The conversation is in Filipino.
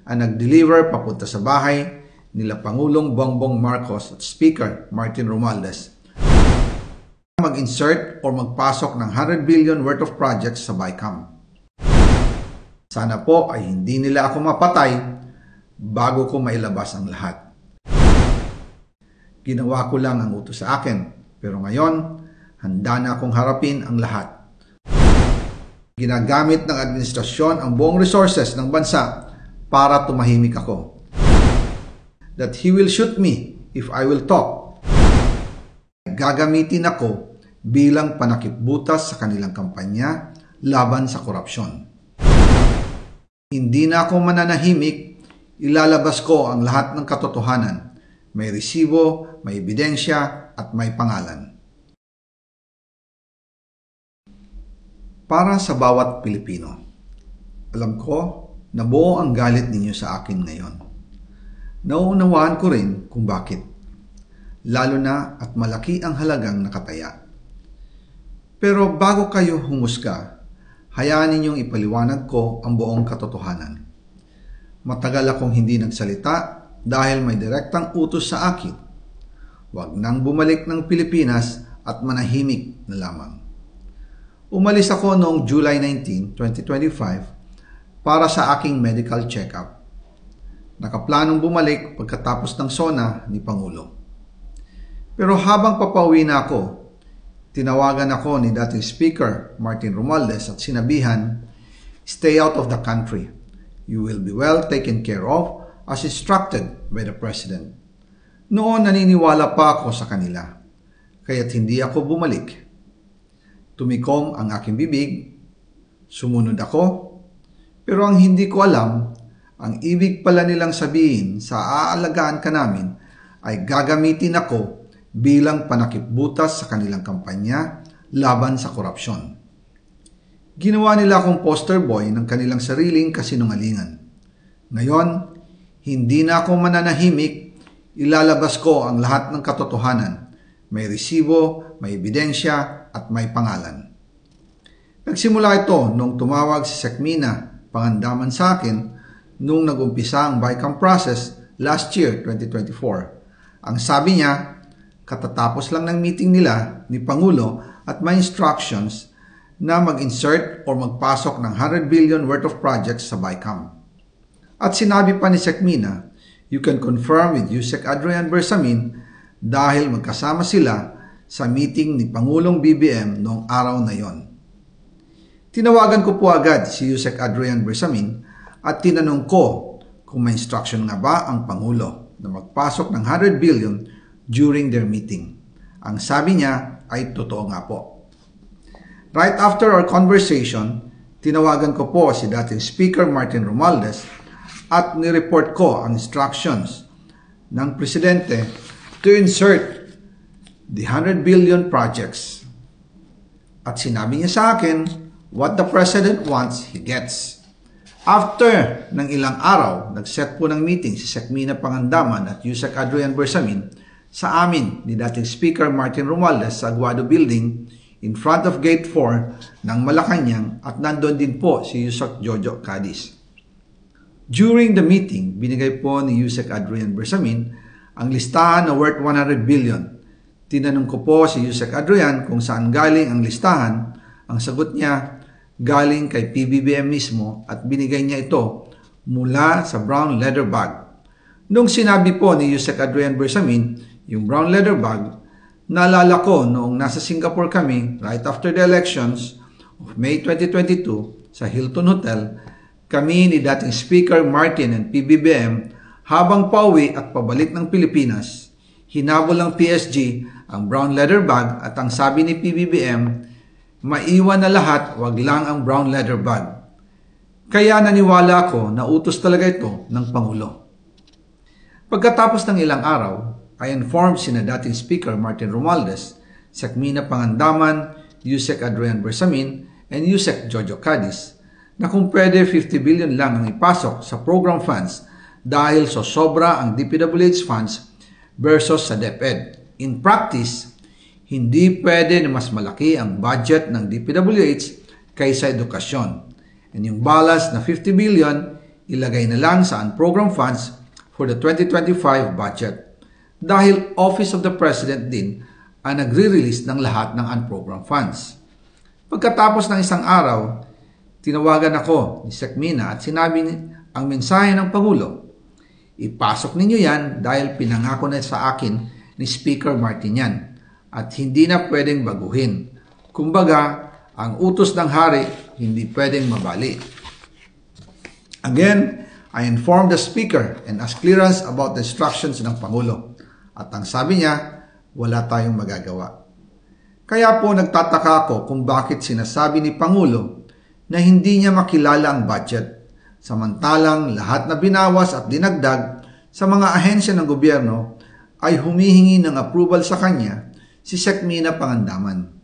ang nag-deliver papunta sa bahay nila Pangulong Bongbong Marcos at Speaker Martin Romualdez mag-insert o magpasok ng 100 billion worth of projects sa BICAM. Sana po ay hindi nila ako mapatay bago ko mailabas ang lahat. Ginawa ko lang ang utos sa akin, pero ngayon, handa na akong harapin ang lahat. Ginagamit ng administrasyon ang buong resources ng bansa para tumahimik ako. That he will shoot me if I will talk. Gagamitin ako bilang panakipbutas sa kanilang kampanya laban sa korupsyon. Hindi na ako mananahimik, ilalabas ko ang lahat ng katotohanan. May resibo, may ebidensya, at may pangalan. Para sa bawat Pilipino, alam ko na buo ang galit ninyo sa akin ngayon. Nauunawaan ko rin kung bakit, lalo na at malaki ang halagang nakataya. Pero bago kayo humusga, hayaan ninyong ipaliwanag ko ang buong katotohanan. Matagal akong hindi nagsalita dahil may direktang utos sa akin. Huwag nang bumalik ng Pilipinas at manahimik na lamang. Umalis ako noong July 19, 2025 para sa aking medical check-up. Nakaplanong bumalik pagkatapos ng SONA ni Pangulo. Pero habang papauwi na ako, tinawagan ako ni dating Speaker Martin Romualdez at sinabihan, "Stay out of the country. You will be well taken care of as instructed by the President." Noon naniniwala pa ako sa kanila, kaya't hindi ako bumalik. Tumikom ang aking bibig, sumunod ako, pero ang hindi ko alam, ang ibig pala nilang sabihin sa aalagaan ka namin ay gagamitin ako bilang panakipbutas sa kanilang kampanya laban sa korupsyon. Ginawa nila akong poster boy ng kanilang sariling kasinungalingan. Ngayon, hindi na ako mananahimik, ilalabas ko ang lahat ng katotohanan. May resibo, may ebidensya, at may pangalan. Nagsimula ito nung tumawag si Sekmina Pangandaman sa akin nung nag-umpisa ang BICAM process last year, 2024. Ang sabi niya, katatapos lang ng meeting nila ni Pangulo at may instructions na mag-insert o magpasok ng 100 billion worth of projects sa BICAM. At sinabi pa ni Sekmina, you can confirm with Yusek Adrian Bersamin dahil magkasama sila sa meeting ni Pangulong BBM noong araw na yon. Tinawagan ko po agad si Yusek Adrian Bersamin at tinanong ko kung may instruction nga ba ang Pangulo na magpasok ng 100 billion during their meeting. Ang sabi niya ay totoo nga po. Right after our conversation, tinawagan ko po si dating Speaker Martin Romualdez at nireport ko ang instructions ng Presidente to insert the 100 billion projects. At sinabi niya sa akin, what the President wants, he gets. After ng ilang araw, nag-set po ng meeting si Sekmina Pangandaman at Yusek Adrian Bersamin sa amin ni dating Speaker Martin Romualdez sa Aguado Building in front of Gate 4 ng Malacanang at nandun din po si Yusek Jojo Cadiz. During the meeting, binigay po ni Yusek Adrian Bersamin ang listahan na worth 100 billion. Tinanong ko po si Yusek Adrian kung saan galing ang listahan. Ang sagot niya, galing kay PBBM mismo at binigay niya ito mula sa brown leather bag. Nung sinabi po ni Yusek Adrian Bersamin yung brown leather bag, naalala ko noong nasa Singapore kami right after the elections of May 2022 sa Hilton Hotel, kami ni dating Speaker Martin and PBBM habang pauwi at pabalik ng Pilipinas, hinabol ng PSG ang brown leather bag at ang sabi ni PBBM, maiwan na lahat, wag lang ang brown leather bag. Kaya naniwala ako na utos talaga ito ng Pangulo. Pagkatapos ng ilang araw, I informed sina dating Speaker Martin Romualdez, Sekmina Pangandaman, Yusek Adrian Bersamin, and Yusek Jojo Cadiz na kung pwede 50 billion lang ang ipasok sa program funds dahil so sobra ang DPWH funds versus sa DepEd. In practice, hindi pwede na mas malaki ang budget ng DPWH kaysa edukasyon. And yung balance na 50 billion, ilagay na lang sa unprogrammed funds for the 2025 budget dahil Office of the President din ang nagre-release ng lahat ng unprogrammed funds. Pagkatapos ng isang araw, tinawagan ako ni Sec Mina at sinabi ang mensahe ng Pangulo. Ipasok ninyo yan dahil pinangako na sa akin ni Speaker Martinian at hindi na pwedeng baguhin. Kumbaga, ang utos ng hari hindi pwedeng mabali. Again, I informed the Speaker and asked clearance about the instructions ng Pangulo. At ang sabi niya, wala tayong magagawa. Kaya po nagtataka ako kung bakit sinasabi ni Pangulo na hindi niya makilala ang budget, samantalang lahat na binawas at dinagdag sa mga ahensya ng gobyerno ay humihingi ng approval sa kanya si Sec Mina Pangandaman.